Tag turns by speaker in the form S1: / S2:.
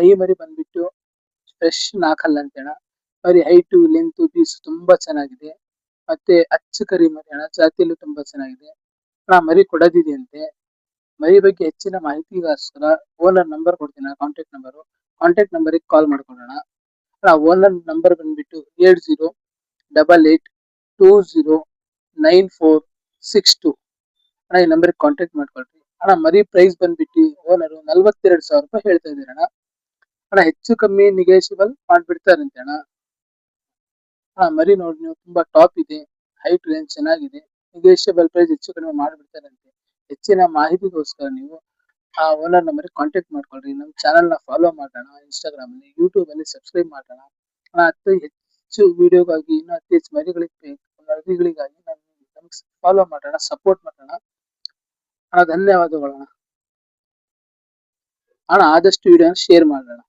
S1: ಈ ಮರಿ ಬಂದ್ಬಿಟ್ಟು ಫ್ರೆಶ್ ನಾಕಲ್ಲ ಅಂತೇಣ. ಮರಿ ಹೈಟು ಲೆಂತ್ ಪೀಸ್ ತುಂಬಾ ಚೆನ್ನಾಗಿದೆ. ಮತ್ತೆ ಅಚ್ಚು ಕರಿ ಮರಿ ಅಣ್ಣ, ಜಾತಿಯಲ್ಲೂ ತುಂಬಾ ಚೆನ್ನಾಗಿದೆ ಅಣ್ಣ. ಮರಿ ಕೊಡೋದಿದೆಯಂತೆ. ಮರಿ ಬಗ್ಗೆ ಹೆಚ್ಚಿನ ಮಾಹಿತಿಗೋಸ್ಕರ ಓನರ್ ನಂಬರ್ ಕೊಡ್ತೀನಿ, ಕಾಂಟ್ಯಾಕ್ಟ್ ನಂಬರ್. ಕಾಂಟ್ಯಾಕ್ಟ್ ನಂಬರಿಗೆ ಕಾಲ್ ಮಾಡ್ಕೊಳ್ಳೋಣ ಅಣ್ಣ. ಓನರ್ ನಂಬರ್ ಬಂದ್ಬಿಟ್ಟು 8088209462 ಅಣ್ಣ. ಈ ನಂಬರ್ಗೆ ಕಾಂಟ್ಯಾಕ್ಟ್ ಮಾಡ್ಕೊಳ್ರಿ ಅಣ್ಣ. ಮರಿ ಪ್ರೈಸ್ ಬಂದ್ಬಿಟ್ಟು ಓನರು 42,000 ರೂಪಾಯಿ ಹೇಳ್ತಾ ಇದ್ದೀರ ಅಣ್ಣ. ಅಣ್ಣ ಹೆಚ್ಚು ಕಮ್ಮಿ ನಿಗೋಷಿಯಬಲ್ ಮಾಡ್ಬಿಡ್ತಾರಂತೆ ಅಣ್ಣ. ಮರಿ ನೋಡಿ ನೀವು, ತುಂಬಾ ಟಾಪ್ ಇದೆ, ಹೈಟ್ ರೇಂಜ್ ಚೆನ್ನಾಗಿದೆ. ನಿಗೋಷಿಯಬಲ್ ಪ್ರೈಸ್ ಹೆಚ್ಚು ಕಡಿಮೆ ಮಾಡ್ಬಿಡ್ತಾರಂತೆ. ಹೆಚ್ಚಿನ ಮಾಹಿತಿಗೋಸ್ಕರ ನೀವು ಆ ಓನರ್ ನಂಬರ್ ಕಾಂಟ್ಯಾಕ್ಟ್ ಮಾಡ್ಕೊಳ್ರಿ. ನಮ್ಮ ಚಾನಲ್ ನ ಫಾಲೋ ಮಾಡೋಣ, ಇನ್ಸ್ಟಾಗ್ರಾಮ್ ಅಲ್ಲಿ, ಯೂಟ್ಯೂಬ್ ಅಲ್ಲಿ ಸಬ್ಸ್ಕ್ರೈಬ್ ಮಾಡೋಣ ಅಣ್ಣ. ಅತಿ ಹೆಚ್ಚು ವಿಡಿಯೋಗಾಗಿ, ಇನ್ನೂ ಅತಿ ಹೆಚ್ಚು ಮರಿಗಳಿಗಾಗಿ ನಮ್ಗೆ ಫಾಲೋ ಮಾಡೋಣ, ಸಪೋರ್ಟ್ ಮಾಡೋಣ ಅಣ್ಣ. ಧನ್ಯವಾದಗಳು ಅಣ್ಣ. ಆದಷ್ಟು ವಿಡಿಯೋನ ಶೇರ್ ಮಾಡೋಣ.